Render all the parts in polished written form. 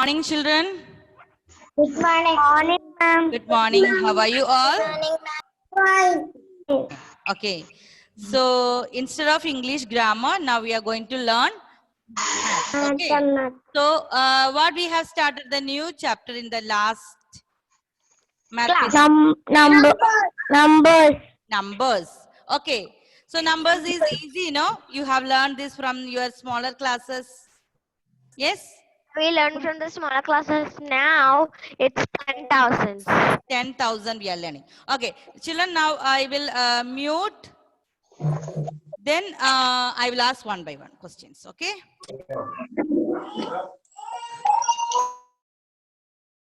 Morning, children. Good morning. Morning, ma'am. Good morning. How are you all? Fine. Okay. So instead of English grammar, now we are going to learn maths. Okay. So what we have started the new chapter in the last math is Numbers. numbers. Okay. So numbers is easy, no? You have learned this from your smaller classes. Yes? We learned from the smaller classes. Now it's 10,000. 10,000 we are learning. Okay. Children, now I will mute. Then I will ask one by one questions. Okay.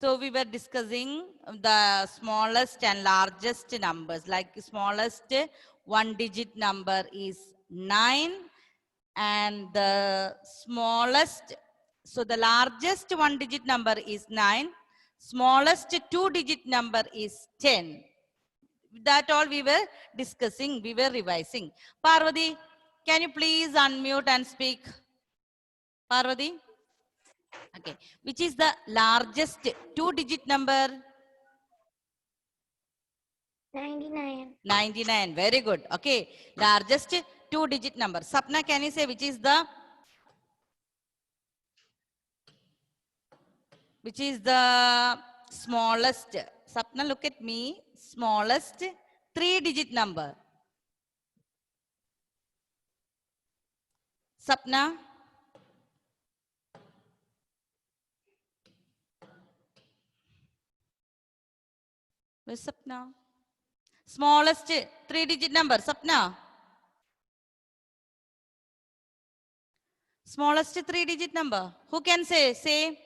So we were discussing the smallest and largest numbers. Like smallest one digit number is 9 and the smallest, so the largest one digit number is 9, smallest two digit number is 10. That all we were discussing, we were revising. Parvati, can you please unmute and speak? Parvati? Okay. Which is the largest two digit number? 99. 99. Very good. Okay. Largest two digit number. Sapna, can you say which is the smallest? Sapna, look at me. Smallest three digit number. Sapna. Where's Sapna? Smallest three digit number. Sapna. Smallest three digit number. Who can say? Say.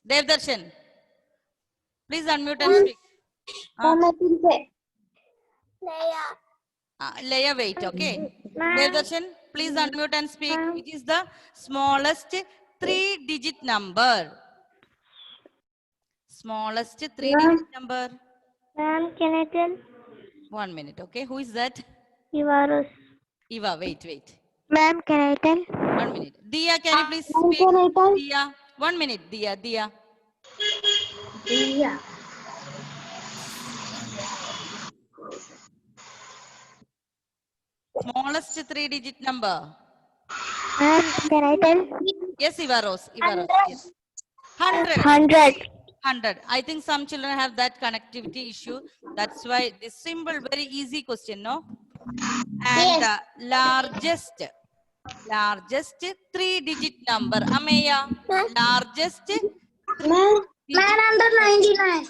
Devdarshan. Please unmute and speak. Leia, wait, okay. Devdarshan, please unmute and speak. Which is the smallest three digit number? Smallest three digit number. Ma'am, can I tell? 1 minute, okay. Who is that? Ivarus. Eva, wait. Ma'am, can I tell? 1 minute. Dia, can you please speak? Dia, 1 minute. Dia. Yeah. Smallest three digit number. Ma'am, can I tell? Yes, Ivaros. Yes. 100. I think some children have that connectivity issue. That's why this simple, very easy question, no? And Yes. largest three digit number. Ameya, largest Ma'am, digit 999.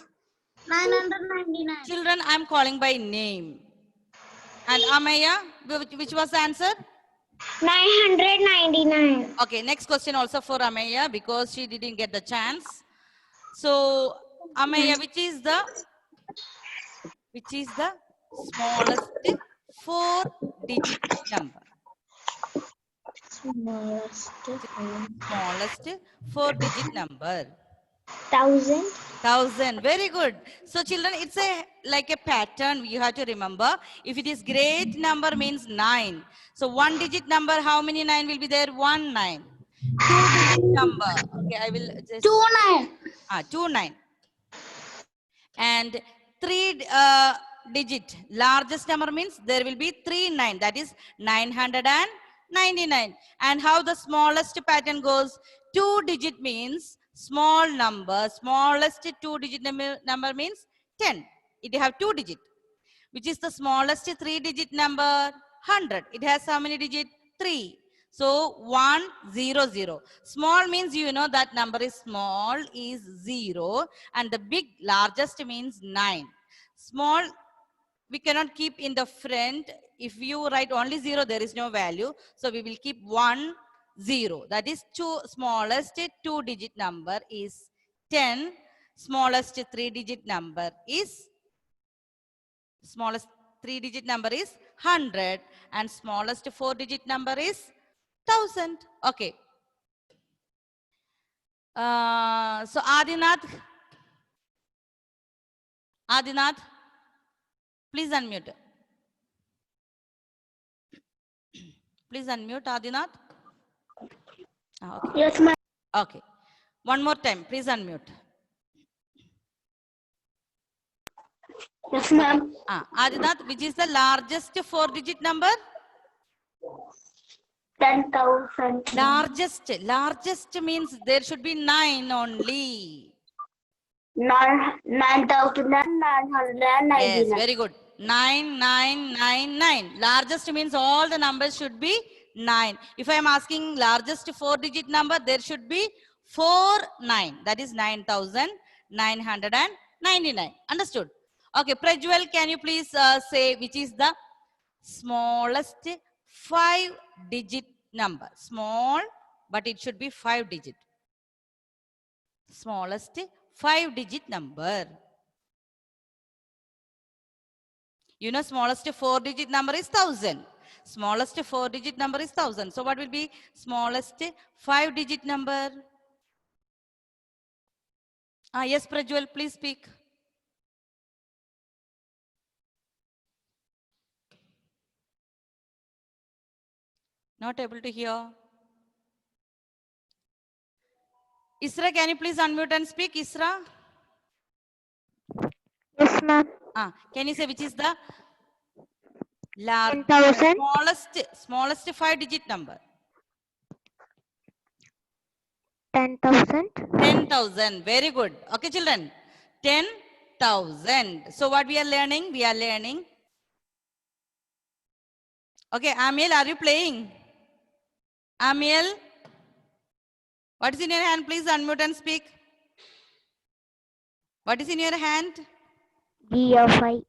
999. children I'm calling by name. And Ameya, which was the answer? 999. Okay, next question also for Ameya because she didn't get the chance. So Ameya, which is the smallest four digit number? Smallest four digit number. 1,000. 1,000. Very good. So children, it's like a pattern you have to remember. If it is great number means 9. So one digit number, how many 9 will be there? 1 9. Two digit number. Okay, I will just 29. 2 9. And three digit largest number means there will be 3 9. That is 999. And how the smallest pattern goes? Two digit means small number. Smallest two digit number means 10. It have two digit. Which is the smallest three digit number? 100. It has how many digit? 3. So 100. Small means you know that number is small is 0 and the big largest means 9. Small we cannot keep in the front. If you write only 0 there is no value. So we will keep 1 0. That is smallest two digit number is 10. Smallest three digit number is smallest three digit number is 100 and smallest four digit number is 1,000. Okay. So Adinath, please unmute. Please unmute Adinath. Okay. Yes, ma'am. Okay. One more time, please unmute. Yes, ma'am. Adinath, which is the largest 4-digit number? 10,000. Largest means there should be 9 only. 9,999. Yes, very good. 9999. Largest means all the numbers should be 9. If I am asking largest 4-digit number, there should be 49. That is 9,999. Understood? Okay, Prajwal, can you please say which is the smallest 5-digit number? Small, but it should be 5-digit. Smallest 5-digit number. You know, smallest 4-digit number is 1000. Smallest 4-digit number is 1000. So what will be smallest 5-digit number? Yes, Prajwal, please speak. Not able to hear. Isra, can you please unmute and speak? Isra? Yes, ma'am. Can you say which is the 10,000. smallest 5-digit number? 10,000. 10,000. Very good. Okay, children. 10,000. So what we are learning? We are learning. Okay, Amiel, are you playing? Amiel? What is in your hand? Please unmute and speak. What is in your hand? GFI.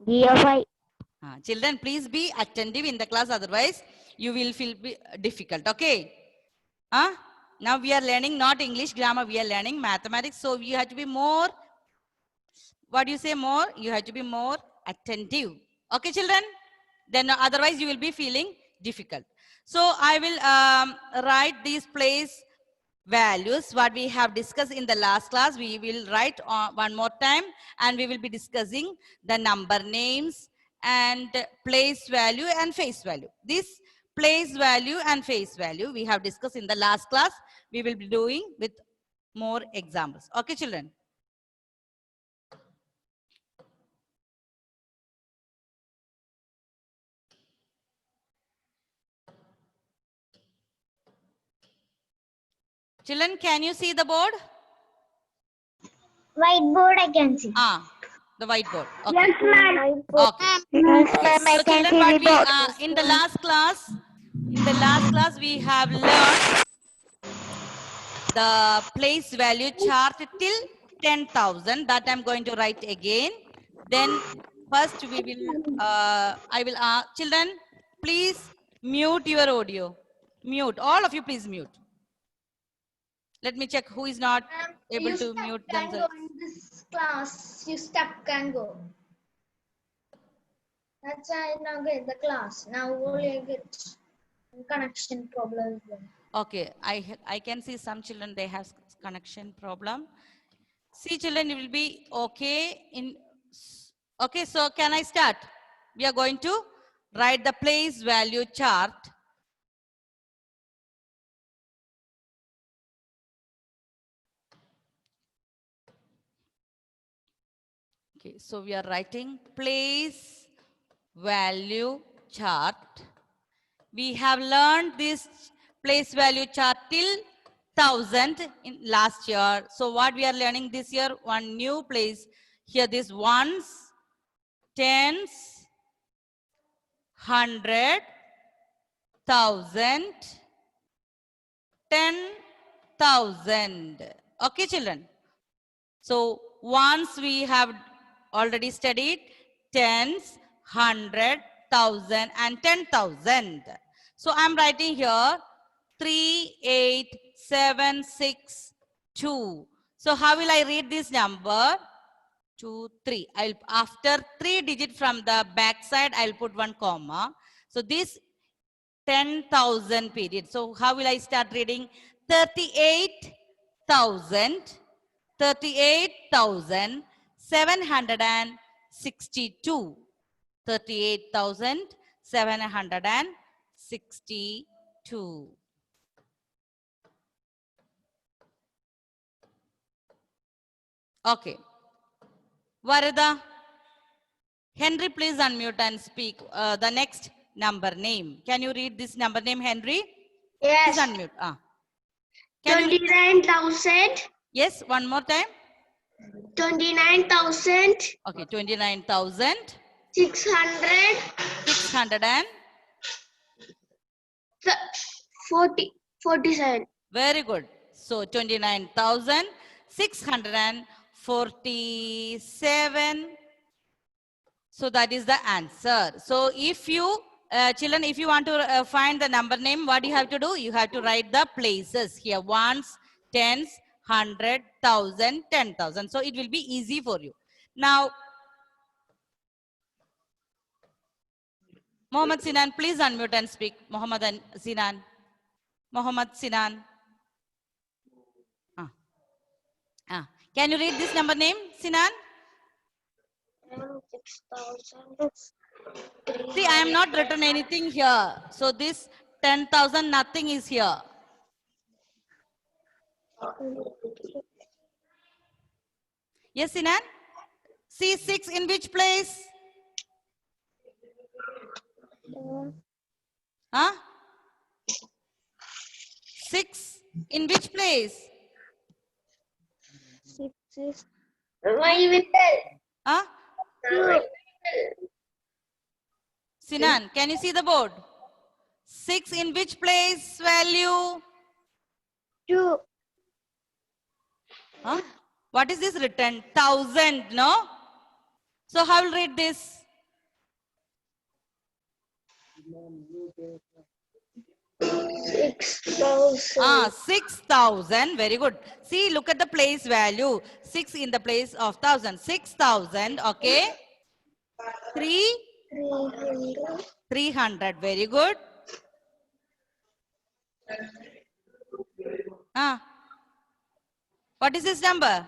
GFI. Children, please be attentive in the class. Otherwise, you will feel difficult. Okay? Now we are learning not English grammar. We are learning mathematics. So you have to be more. What do you say more? You have to be more attentive. Okay, children? Then otherwise you will be feeling difficult. So I will write these place values what we have discussed in the last class. We will write one more time, and we will be discussing the number names and place value and face value. This place value and face value we have discussed in the last class. We will be doing with more examples. Okay, children? Children, can you see the board? Whiteboard, I can see. The whiteboard. Okay. Yes, ma'am. Okay. Yes, ma'am. I So can children, see what the board. in the last class, we have learned the place value chart till 10,000. That I'm going to write again. Then first we will, I will ask children, please mute your audio. Mute. All of you, please mute. Let me check who is not able to mute themselves. In this class, you step can go. That's why I now get the class. Now only I get connection problems. Okay, I can see some children, they have connection problem. See children, it will be okay okay, so can I start? We are going to write the place value chart. Okay, so we are writing place value chart. We have learned this place value chart till 1000 in last year. So what we are learning this year, one new place here, this ones, tens, 100, 1000, 10,000. Okay, children. So once we have already studied tens, 100, 1000 and 10,000. So I'm writing here 38762. So how will I read this number? 2, 3. After 3 digit from the back side, I'll put one comma. So this 10,000 period. So how will I start reading? 38,000. 38,762. 38,762. Okay. Varada. Henry, please unmute and speak the next number name. Can you read this number name, Henry? Please Yes. unmute. Can you read? 29,000. Yes, one more time. 29,000. Okay, 29,000. 600. 600 and 47. very good. So 29,647. So that is the answer. So if you, children, if you want to find the number name, what you have to do? You have to write the places here. Ones, tens, 100, 1,000, 10,000. So it will be easy for you. Now, Mohammed Sinan, please unmute and speak. Mohammed and Sinan. Mohammed Sinan. Can you read this number name, Sinan? 6,000. See, I am not written anything here. So this 10,000, nothing is here. Yes, Sinan? See 6 in which place? Huh? 6 in which place? 6 is. Why with Huh? Sinan, can you see the board? 6 in which place value? 2. Huh? What is this written? 1,000, no? So how will read this? 6,000. 6,000. Very good. See, look at the place value. 6 in the place of 1,000. 6,000. Okay. 3. 300. 300. Very good. What is this number?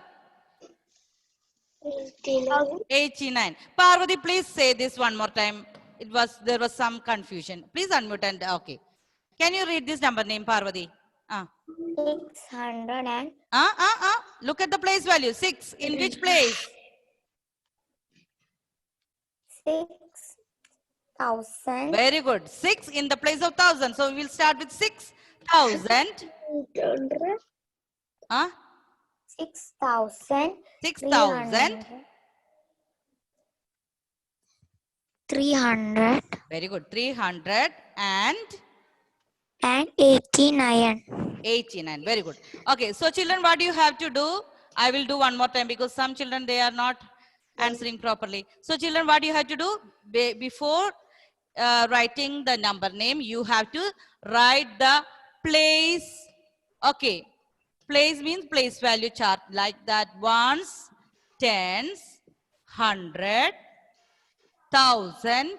89. 89. Parvati, please say this one more time. There was some confusion. Please unmute and okay. Can you read this number name, Parvati? 600 and Look at the place value. 6 in which place? 6,000. Very good. 6 in the place of 1,000. So we will start with 6,000. 6,000. 6,000. 300. Very good. 300 and 89. 89. Very good. Okay. So children, what you have to do? I will do one more time because some children, they are not answering properly. So children, what you have to do? Before writing the number name, you have to write the place. Okay. Place means place value chart like that. Ones, tens, 100, 1,000,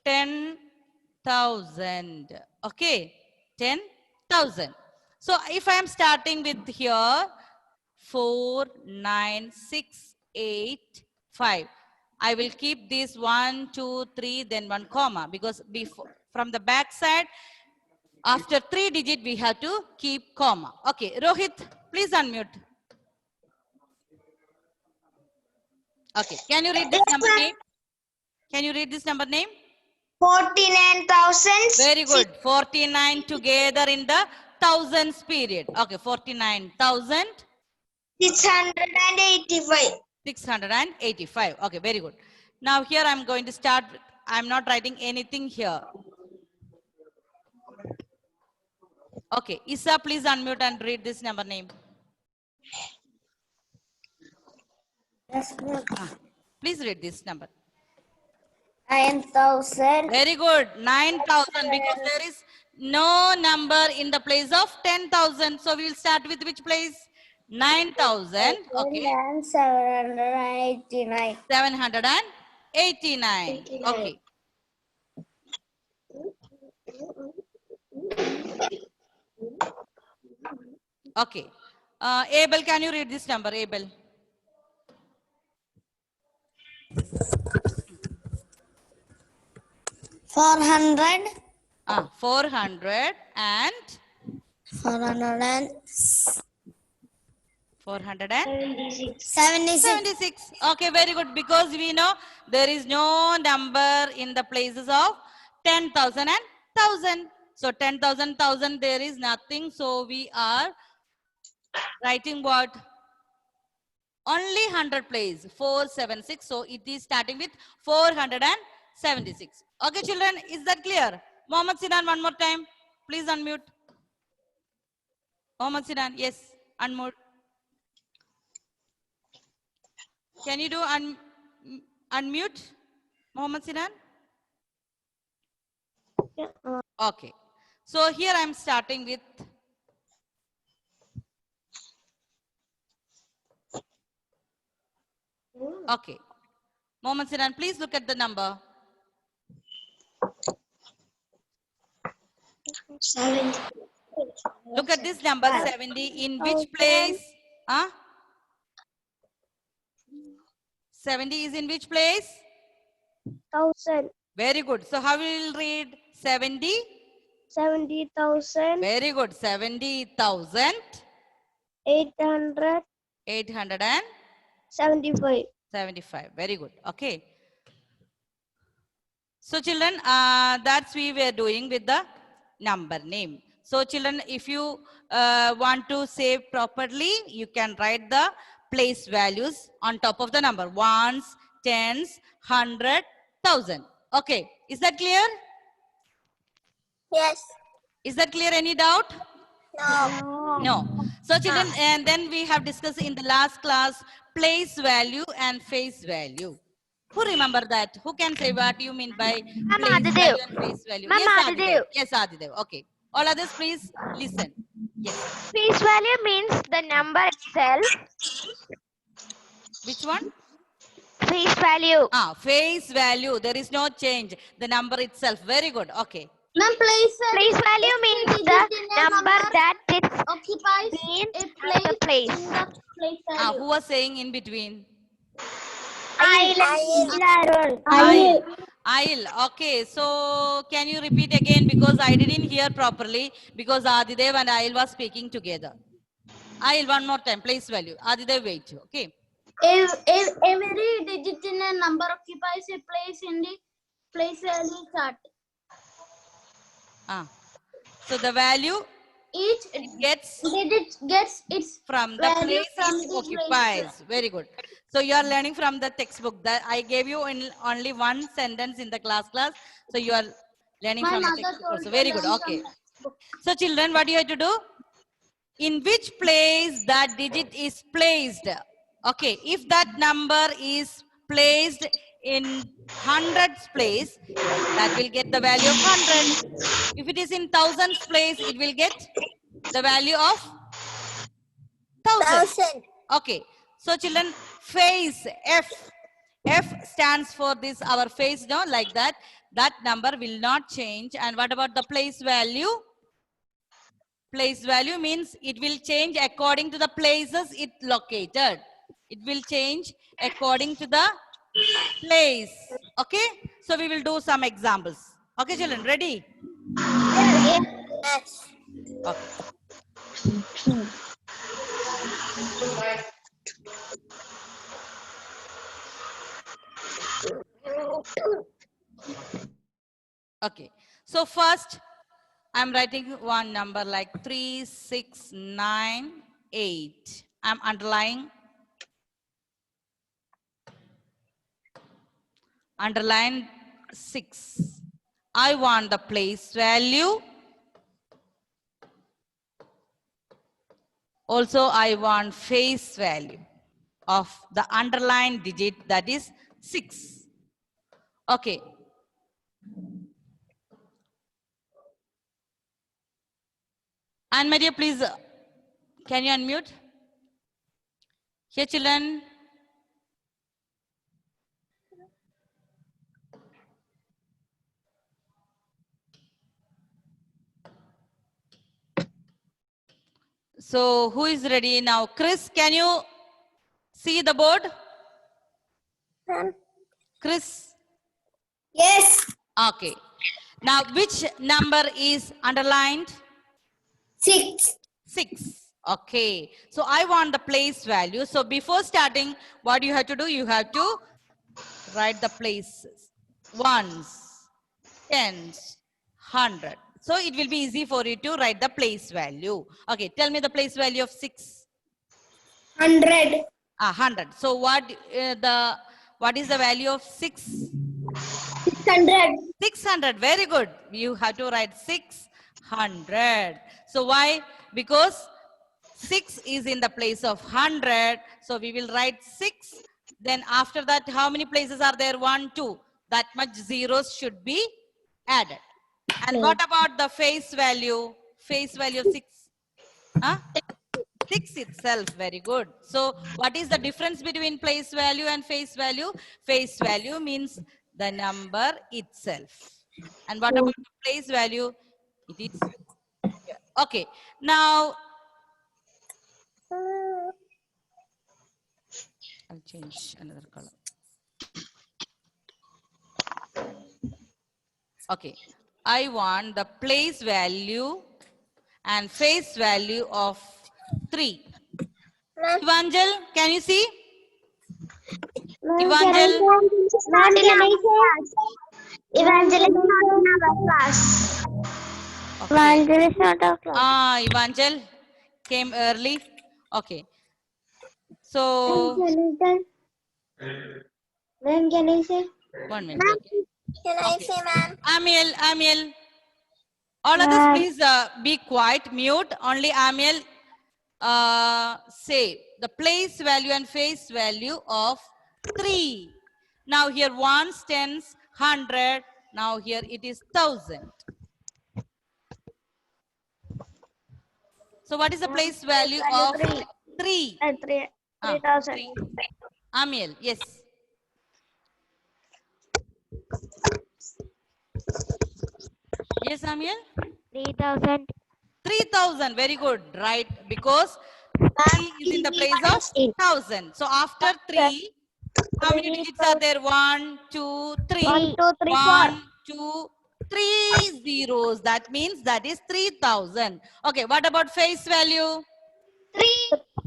10,000. Okay, 10,000. So if I am starting with here 4, 9, 6, 8, 5. I will keep this 1, 2, 3, then 1 comma because before from the back side after 3 digit we have to keep comma. Okay, Rohit, please unmute. Okay, can you read this number name? Can you read this number name? 49,000. Very good. 49 together in the thousands period. Okay, 49,000. 685. 685. Okay, very good. Now here I'm going to start. I'm not writing anything here. Okay, Isa, please unmute and read this number name. Yes, Please read this number. 9,000. Very good. 9,000 because there is no number in the place of 10,000. So we will start with which place? 9,000. Okay. And 789. 789. Okay. Okay. Abel, can you read this number, Abel? 400. 400 and 400 and 476. 76. Okay, very good. Because we know there is no number in the places of 10,000 and 1,000. So 10,000, 1,000, there is nothing. So we are writing what? Only 100 place, 476. So it is starting with 476. Okay, children, is that clear? Mohammed Sinan, one more time. Please unmute. Mohammed Sinan, yes, unmute. Can you do unmute, Mohammed Sinan? Okay. So here I am starting with okay. Mohammed Sinan, please look at the number. 70. Look at this number 70. In which place? Huh? 70 is in which place? 1,000. Very good. So how we will read 70? 70,000. Very good. 70,000. 875. 875. Very good. Okay. So children, that's we were doing with the number name. So children, if you want to save properly, you can write the place values on top of the number. Ones, tens, 100, 1,000. Okay. Is that clear? Yes. Is that clear? Any doubt? No. No. So children, and then we have discussed in the last class place value and face value. Who remember that? Who can say what you mean by Ma'am, place Adidev. value and face value? Ma'am, Yes, Adidev. Yes, Adidev. Okay. All others, please listen. Yes. Face value means the number itself. Which one? Face value. Face value. There is no change. The number itself. Very good. Okay. Ma'am, Place value means the number that occupies means a the place place. in the place value. Who was saying in between? Aisle. Aisle. Okay. So can you repeat again? Because I didn't hear properly. Because Adidev and Aisle was speaking together. Aisle, one more time. Place value. Adidev, wait. Okay. Every digit in a number occupies a place in the place value chart. So the value Each gets digit gets its from the value place from it the occupies. Very good. So you are learning from the textbook. That I gave you in only one sentence in the class. So you are learning My from the mother textbook told also. to Very good. learn Okay. from textbook. So children, what do you have to do? In which place that digit is placed? Okay. If that number is placed in hundreds place, that will get the value of 100. If it is in thousands place, it will get the value of 1,000. Okay. So children, face F. F stands for this, our face, no, like that. That number will not change. And what about the place value? Place value means it will change according to the places it located. It will change according to the place. Okay. So we will do some examples. Okay, children, ready? Yes. Okay. Okay. So first, I'm writing one number like 3698. I'm underlying underline 6. I want the place value. Also, I want face value of the underlined digit, that is 6. Okay. Anne Maria, please, can you unmute? Here, children. So, who is ready now? Chris, can you see the board? Chris? Yes. Okay. Now, which number is underlined? 6. 6. Okay, so I want the place value. So before starting, what you have to do? You have to write the places. Ones, tens, 100. So it will be easy for you to write the place value. Okay, tell me the place value of 6. 100. 100. So what is the value of 6? 600. 600. Very good. You have to write 600. So why? Because 6 is in the place of 100. So we will write 6. Then after that, how many places are there? 1, 2. That much zeros should be added. And what about the face value? Face value of 6? Huh? 6 itself. Very good. So what is the difference between place value and face value? Face value means the number itself. And what about the place value? It is. Okay. Now, I'll change another color. Okay. I want the place value and face value of 3. Evangel, can you see? Evangel. Evangel is not in our class. Okay. Evangel is not our class. Evangel came early. Okay. So, Ma'am, can I say? 1 minute. Okay. Can I say, ma'am? Amiel. All others, please be quiet, mute. Only Amiel say the place value and face value of 3. Now here ones, tens, 100. Now here it is 1000. So what is the place value of 3? 3,000. Amiel, yes. Yes, Amiel? 3,000. 3,000. Very good. Right. Because 3 is in the place of 1,000. So after 3, how many digits are there? 1, 2, 3. 1, 2, 3, 1, 2, 3 zeros. That means that is 3,000. Okay. What about face value? 3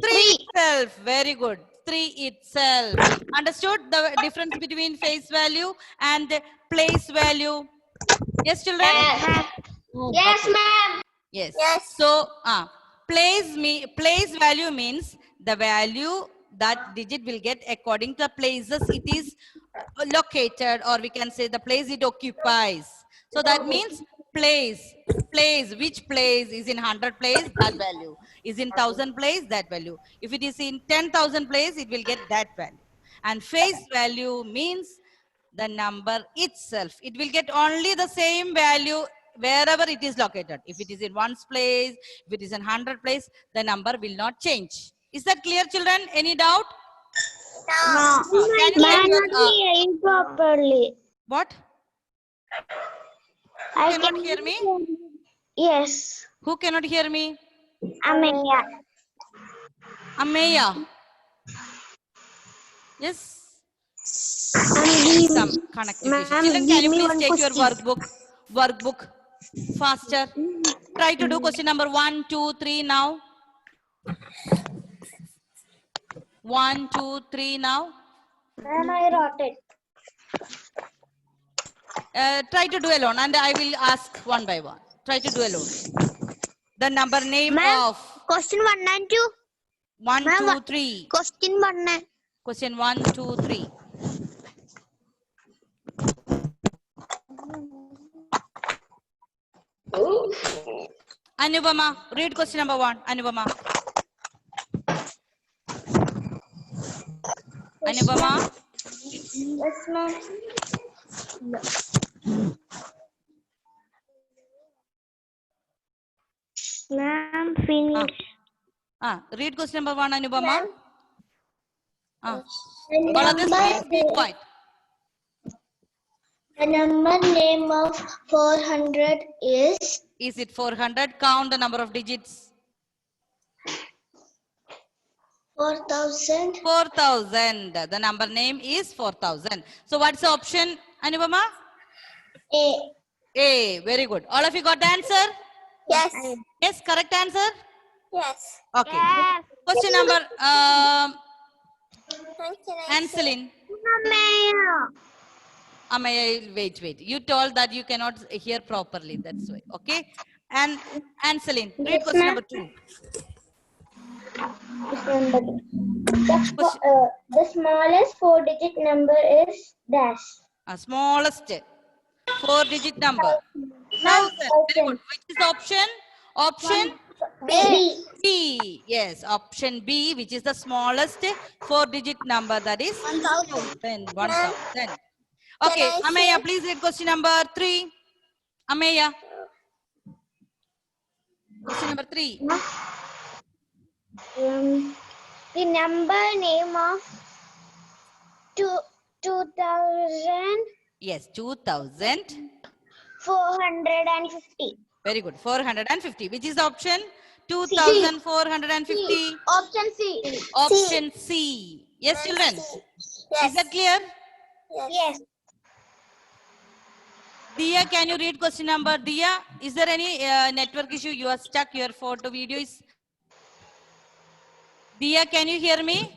itself. Very good. 3 itself. Understood the difference between face value and the place value? Yes, children? Yes, ma'am. Yes. So, place value means the value that digit will get according to the places it is located, or we can say the place it occupies. So that means place, which place is in 100 place, that value. Is in 1000 place, that value. If it is in 10,000 place, it will get that value. And face value means the number itself. It will get only the same value wherever it is located. If it is in ones place, if it is in 100 place, the number will not change. Is that clear, children? Any doubt? No. Can you check your, hearing properly. what? I Cannot hear me? Yes. Who cannot hear me? Amelia. Ameya. Yes. Some connectivity. Children, can you please take your workbook faster? Try to do question number 1, 2, 3 now. 1, 2, 3 now. Ma'am, I wrote it. Try to do alone, and I will ask one by one. Try to do alone. The number name of Question 1 and 2. 1, Ma'am, 2, 3. Question 1 and Question 1, 2, 3. Anubama, read question number 1. Anubama. Anubama. Yes, ma'am. Ma'am, finish. Read question number 1, Anubama. All The others, please be quiet. The number name of 400 is Is it 400? Count the number of digits. 4,000. 4,000. The number name is 4,000. So what's the option, Anubama? A. A. Very good. All of you got the answer? Yes. Yes, correct answer? Yes. Okay. Yes. Question number, Ma'am, can I Anselin. Ma'am. Amaya, wait. You told that you cannot hear properly. That's why. Okay. And Anselin, read Yes, question ma'am. number 2. Question, The smallest four-digit number is dash. smallest 4-digit number. Ma'am, 1000. Very good. Which is the option? Option B. B. Yes, option B, which is the smallest 4-digit number. That is 1000. 1000. Okay, I Ameya, say- please read question number 3. Ameya. Question number 3. The number name of 2000 Yes, 2000. 450. Very good. 450. Which is the option? 2450. Option C. Option C. Yes, children. Is that clear? Yes. Dia, can you read question number? Dia, is there any network issue? You are stuck. Your photo video is. Dia, can you hear me?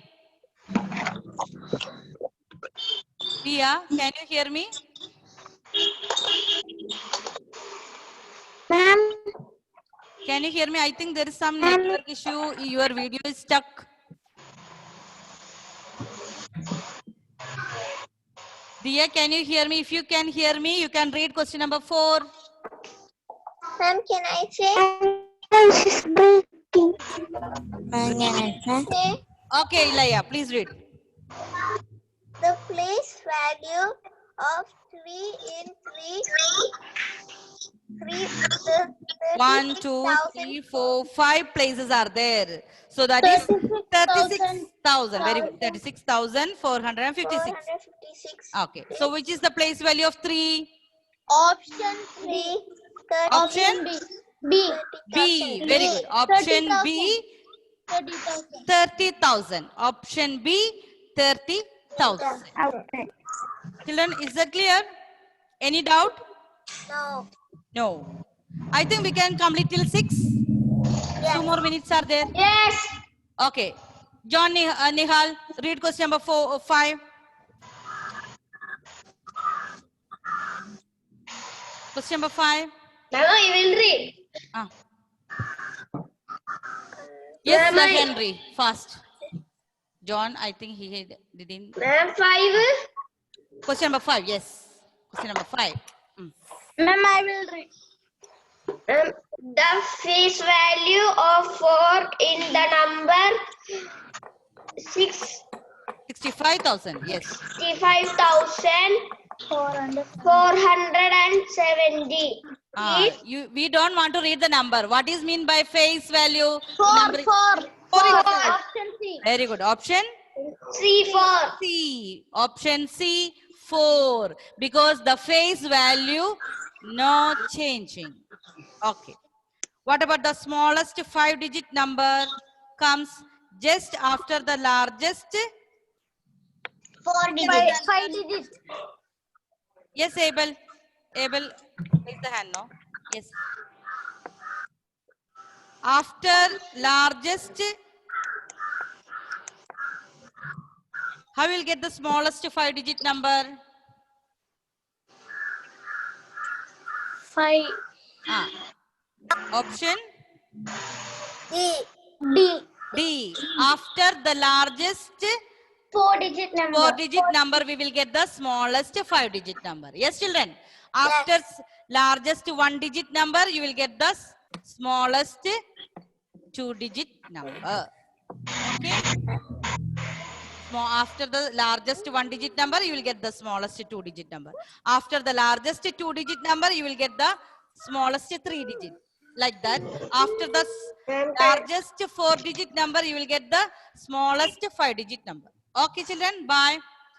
Dia, can you hear me? Ma'am. Can you hear me? I think there is some network issue. Your video is stuck. Dia, can you hear me? If you can hear me, you can read question number 4. Ma'am, can I say? Okay, Ilaya, please read. The place value of 3 in 3 1, 2, 3, 4, 5 places are there. So that is 36,000. Very good. 36,456. 456. Okay. So which is the place value of 3? Option 3. Option B. B. Very good. Option B, 30,000. 30,000. Option B, 30,000. Children, is that clear? Any doubt? No. No. I think we can complete till 6. 2 more minutes are there. Yes. Okay. John Nihal, read question number 5. Question number 5. Mama, you will read. Ah. Yes, Ma'am, sir, Henry, fast. John, I think he didn't. Ma'am, 5. Question number 5, yes. Question number 5. Ma'am, I will read. The face value of 4 in the number 65,000, yes. 65,470. We don't want to read the number. What is mean by face value? 4. Number- 4 itself. Option C. Very good. Option C 4. C. Option C, 4. Because the face value, no changing. Okay. What about the smallest 5-digit number comes just after the largest? 4 digits. 5 digits. Yes, Abel. Abel, raise the hand, no? Yes. After largest, how will get the smallest 5-digit number? 5. Option D. D. After the largest 4-digit number. 4-digit number, we will get the smallest 5-digit number. Yes, children. After largest 1-digit number, you will get the smallest 2-digit number. Okay. After the largest 1-digit number, you will get the smallest 2-digit number. After the largest 2-digit number, you will get the smallest 3-digit. Like that. After the largest 4-digit number, you will get the smallest 5-digit number. Okay, children. Bye.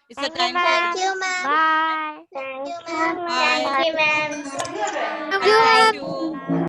It's the time. Thank you, ma'am. Bye. Thank you, ma'am. Bye. Thank you, ma'am. Thank you.